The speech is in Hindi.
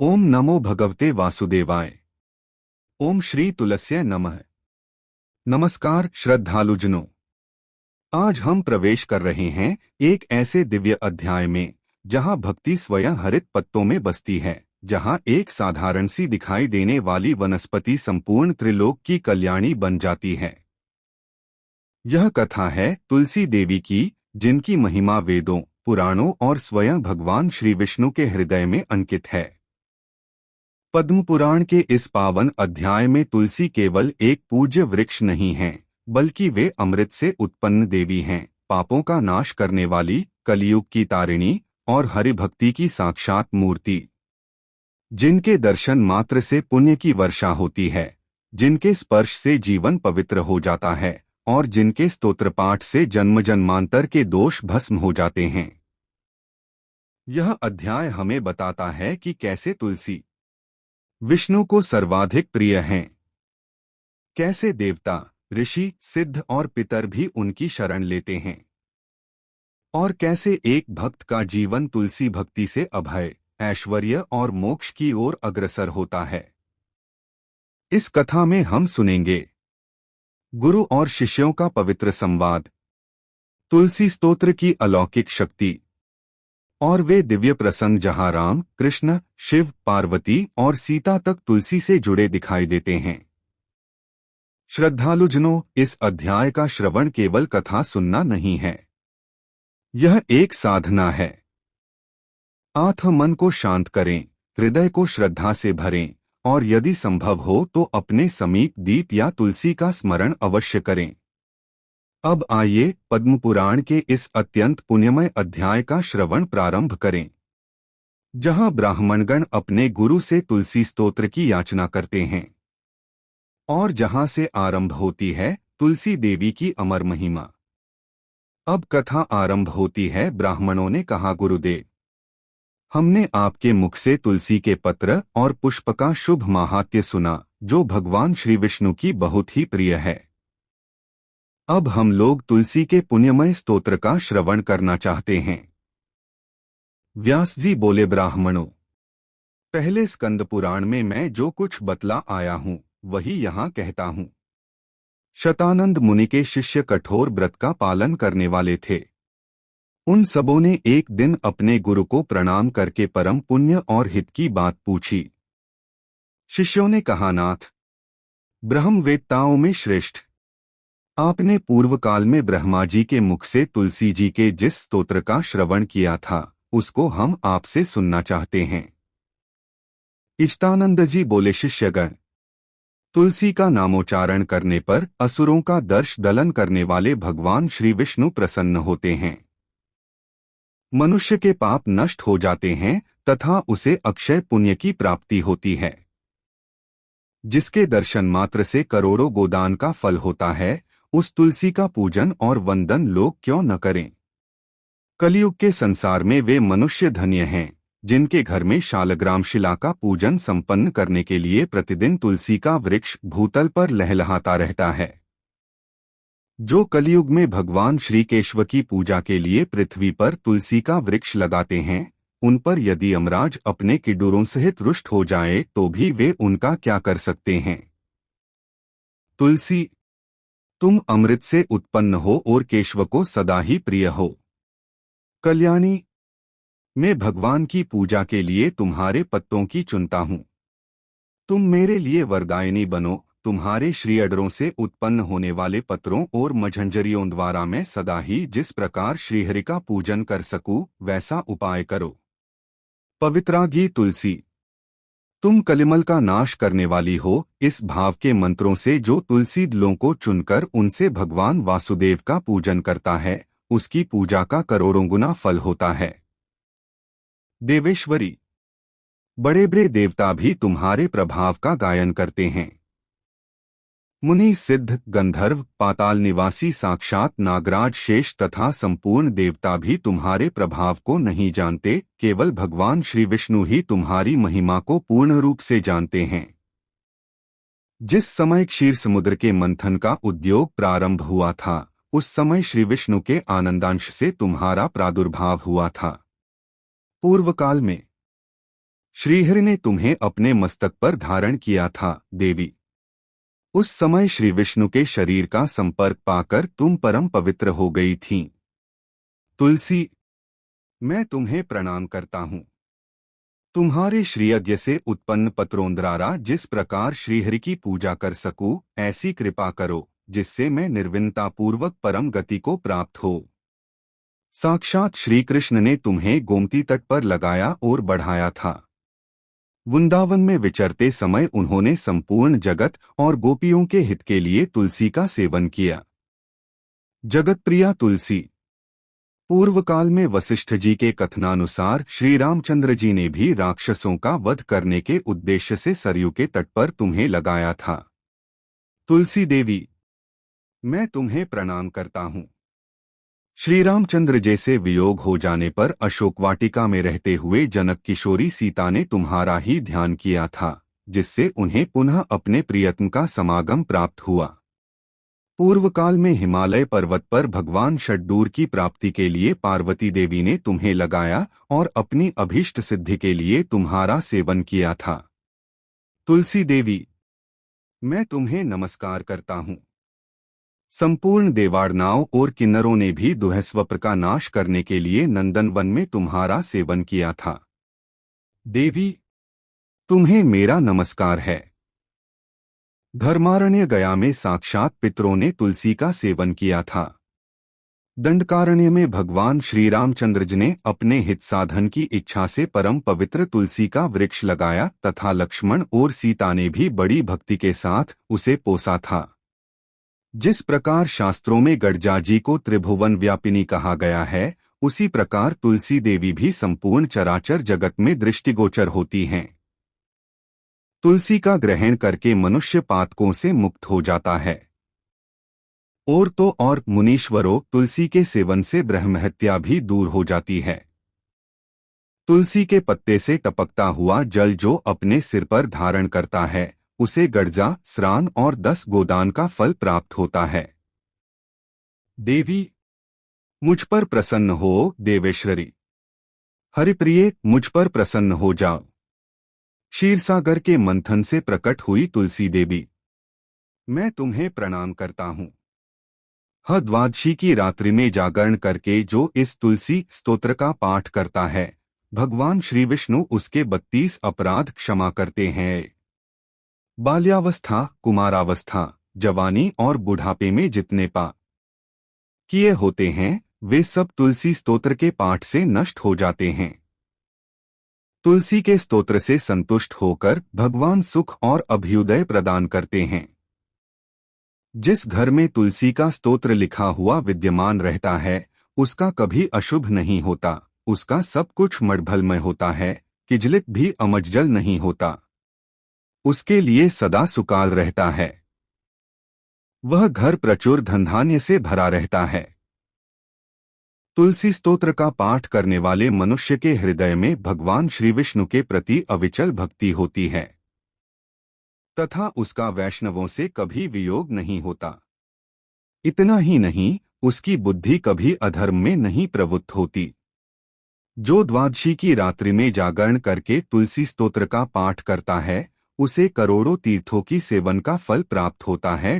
ओम नमो भगवते वासुदेवाय। ओम श्री तुलस्यै नमः। नमस्कार श्रद्धालुजनों, आज हम प्रवेश कर रहे हैं एक ऐसे दिव्य अध्याय में जहां भक्ति स्वयं हरित पत्तों में बसती है, जहां एक साधारण सी दिखाई देने वाली वनस्पति संपूर्ण त्रिलोक की कल्याणी बन जाती है। यह कथा है तुलसी देवी की, जिनकी महिमा वेदों, पुराणों और स्वयं भगवान श्री विष्णु के हृदय में अंकित है। पद्म पुराण के इस पावन अध्याय में तुलसी केवल एक पूज्य वृक्ष नहीं है, बल्कि वे अमृत से उत्पन्न देवी हैं, पापों का नाश करने वाली, कलयुग की तारिणी और हरिभक्ति की साक्षात मूर्ति, जिनके दर्शन मात्र से पुण्य की वर्षा होती है, जिनके स्पर्श से जीवन पवित्र हो जाता है और जिनके स्तोत्र पाठ से जन्म जन्मांतर के दोष भस्म हो जाते हैं। यह अध्याय हमें बताता है कि कैसे तुलसी विष्णु को सर्वाधिक प्रिय हैं, कैसे देवता, ऋषि, सिद्ध और पितर भी उनकी शरण लेते हैं, और कैसे एक भक्त का जीवन तुलसी भक्ति से अभय, ऐश्वर्य और मोक्ष की ओर अग्रसर होता है। इस कथा में हम सुनेंगे गुरु और शिष्यों का पवित्र संवाद, तुलसी स्तोत्र की अलौकिक शक्ति और वे दिव्य प्रसंग जहां राम, कृष्ण, शिव, पार्वती और सीता तक तुलसी से जुड़े दिखाई देते हैं। श्रद्धालुजनों, इस अध्याय का श्रवण केवल कथा सुनना नहीं है, यह एक साधना है। मन को शांत करें, हृदय को श्रद्धा से भरें और यदि संभव हो तो अपने समीप दीप या तुलसी का स्मरण अवश्य करें। अब आइए पद्म पुराण के इस अत्यंत पुण्यमय अध्याय का श्रवण प्रारंभ करें, जहां ब्राह्मणगण अपने गुरु से तुलसी स्तोत्र की याचना करते हैं और जहां से आरंभ होती है तुलसी देवी की अमर महिमा। अब कथा आरंभ होती है। ब्राह्मणों ने कहा, गुरुदेव, हमने आपके मुख से तुलसी के पत्र और पुष्प का शुभ माहात्म्य सुना, जो भगवान श्री विष्णु की बहुत ही प्रिय है। अब हम लोग तुलसी के पुण्यमय स्तोत्र का श्रवण करना चाहते हैं। व्यास जी बोले, ब्राह्मणों, पहले स्कंद पुराण में मैं जो कुछ बतला आया हूं वही यहां कहता हूं। शतानंद मुनि के शिष्य कठोर व्रत का पालन करने वाले थे। उन सबों ने एक दिन अपने गुरु को प्रणाम करके परम पुण्य और हित की बात पूछी। शिष्यों ने कहा, नाथ, ब्रह्मवेत्ताओं में श्रेष्ठ, आपने पूर्व काल में ब्रह्मा जी के मुख से तुलसी जी के जिस स्तोत्र का श्रवण किया था उसको हम आपसे सुनना चाहते हैं। इष्टानंद जी बोले, शिष्यगण, तुलसी का नामोच्चारण करने पर असुरों का दर्श दलन करने वाले भगवान श्री विष्णु प्रसन्न होते हैं। मनुष्य के पाप नष्ट हो जाते हैं तथा उसे अक्षय पुण्य की प्राप्ति होती है, जिसके दर्शन मात्र से करोड़ों गोदान का फल होता है। उस तुलसी का पूजन और वंदन लोग क्यों न करें। कलयुग के संसार में वे मनुष्य धन्य हैं जिनके घर में शालग्राम शिला का पूजन संपन्न करने के लिए प्रतिदिन तुलसी का वृक्ष भूतल पर लहलहाता रहता है। जो कलयुग में भगवान श्री केशव की पूजा के लिए पृथ्वी पर तुलसी का वृक्ष लगाते हैं, उन पर यदि यमराज अपने किडूरों सहित रुष्ट हो जाए तो भी वे उनका क्या कर सकते हैं। तुलसी, तुम अमृत से उत्पन्न हो और केशव को सदा ही प्रिय हो। कल्याणी, मैं भगवान की पूजा के लिए तुम्हारे पत्तों की चुनता हूँ। तुम मेरे लिए वरदायिनी बनो। तुम्हारे श्रीअडरों से उत्पन्न होने वाले पत्रों और मझंझरियों द्वारा मैं सदा ही जिस प्रकार श्रीहरि का पूजन कर सकूं वैसा उपाय करो। पवित्रांगी तुलसी, तुम कलिमल का नाश करने वाली हो। इस भाव के मंत्रों से जो तुलसी दलों को चुनकर उनसे भगवान वासुदेव का पूजन करता है, उसकी पूजा का करोड़ों गुना फल होता है। देवेश्वरी, बड़े बड़े देवता भी तुम्हारे प्रभाव का गायन करते हैं। मुनि, सिद्ध, गंधर्व, पाताल निवासी साक्षात नागराज, शेष तथा संपूर्ण देवता भी तुम्हारे प्रभाव को नहीं जानते। केवल भगवान श्री विष्णु ही तुम्हारी महिमा को पूर्ण रूप से जानते हैं। जिस समय क्षीर समुद्र के मंथन का उद्योग प्रारंभ हुआ था, उस समय श्री विष्णु के आनंदांश से तुम्हारा प्रादुर्भाव हुआ था। पूर्व काल में श्रीहरि ने तुम्हें अपने मस्तक पर धारण किया था, देवी। उस समय श्री विष्णु के शरीर का संपर्क पाकर तुम परम पवित्र हो गई थीं। तुलसी, मैं तुम्हें प्रणाम करता हूँ। तुम्हारे श्रीयज्ञ से उत्पन्न पत्रोंद्रारा जिस प्रकार श्रीहरि की पूजा कर सकूं, ऐसी कृपा करो जिससे मैं निर्विन्नतापूर्वक परम गति को प्राप्त हो। साक्षात श्री कृष्ण ने तुम्हें गोमती तट पर लगाया और बढ़ाया था। वृंदावन में विचरते समय उन्होंने संपूर्ण जगत और गोपियों के हित के लिए तुलसी का सेवन किया। जगतप्रिया तुलसी। पूर्व काल में वशिष्ठ जी के कथनानुसार श्री रामचंद्र जी ने भी राक्षसों का वध करने के उद्देश्य से सरयू के तट पर तुम्हें लगाया था। तुलसी देवी, मैं तुम्हें प्रणाम करता हूँ। श्री रामचंद्र जैसे वियोग हो जाने पर अशोक वाटिका में रहते हुए जनक किशोरी सीता ने तुम्हारा ही ध्यान किया था, जिससे उन्हें पुनः अपने प्रियतम का समागम प्राप्त हुआ। पूर्व काल में हिमालय पर्वत पर भगवान षड्डूर की प्राप्ति के लिए पार्वती देवी ने तुम्हें लगाया और अपनी अभीष्ट सिद्धि के लिए तुम्हारा सेवन किया था। तुलसी देवी, मैं तुम्हें नमस्कार करता हूँ। संपूर्ण देवाड़नाओं और किन्नरों ने भी दुहस्वप्र का नाश करने के लिए नंदन वन में तुम्हारा सेवन किया था। देवी, तुम्हें मेरा नमस्कार है। धर्मारण्य गया में साक्षात पितरों ने तुलसी का सेवन किया था। दंडकारण्य में भगवान श्री रामचंद्र जी ने अपने हित साधन की इच्छा से परम पवित्र तुलसी का वृक्ष लगाया तथा लक्ष्मण और सीता ने भी बड़ी भक्ति के साथ उसे पोसा था। जिस प्रकार शास्त्रों में गडजाजी को त्रिभुवन व्यापिनी कहा गया है, उसी प्रकार तुलसी देवी भी संपूर्ण चराचर जगत में दृष्टिगोचर होती हैं। तुलसी का ग्रहण करके मनुष्य पातकों से मुक्त हो जाता है। और तो और मुनीश्वरों, तुलसी के सेवन से ब्रह्महत्या भी दूर हो जाती है। तुलसी के पत्ते से टपकता हुआ जल जो अपने सिर पर धारण करता है, उसे गडजा, स्नान और 10 गोदान का फल प्राप्त होता है। देवी, मुझ पर प्रसन्न हो। देवेश्वरी, हरिप्रिये, मुझ पर प्रसन्न हो जाओ। क्षीरसागर के मंथन से प्रकट हुई तुलसी देवी, मैं तुम्हें प्रणाम करता हूँ। द्वादशी की रात्रि में जागरण करके जो इस तुलसी स्तोत्र का पाठ करता है, भगवान श्री विष्णु उसके 32 अपराध क्षमा करते हैं। बाल्यावस्था, कुमारावस्था, जवानी और बुढ़ापे में जितने पाप किए होते हैं, वे सब तुलसी स्तोत्र के पाठ से नष्ट हो जाते हैं। तुलसी के स्तोत्र से संतुष्ट होकर भगवान सुख और अभ्युदय प्रदान करते हैं। जिस घर में तुलसी का स्तोत्र लिखा हुआ विद्यमान रहता है, उसका कभी अशुभ नहीं होता, उसका सब कुछ मड़भलमय होता है, किजलित भी अमज्जल नहीं होता, उसके लिए सदा सुकाल रहता है। वह घर प्रचुर धनधान्य से भरा रहता है। तुलसी स्तोत्र का पाठ करने वाले मनुष्य के हृदय में भगवान श्री विष्णु के प्रति अविचल भक्ति होती है तथा उसका वैष्णवों से कभी वियोग नहीं होता। इतना ही नहीं, उसकी बुद्धि कभी अधर्म में नहीं प्रवृत्त होती। जो द्वादशी की रात्रि में जागरण करके तुलसी स्तोत्र का पाठ करता है, उसे करोड़ों तीर्थों की सेवन का फल प्राप्त होता है।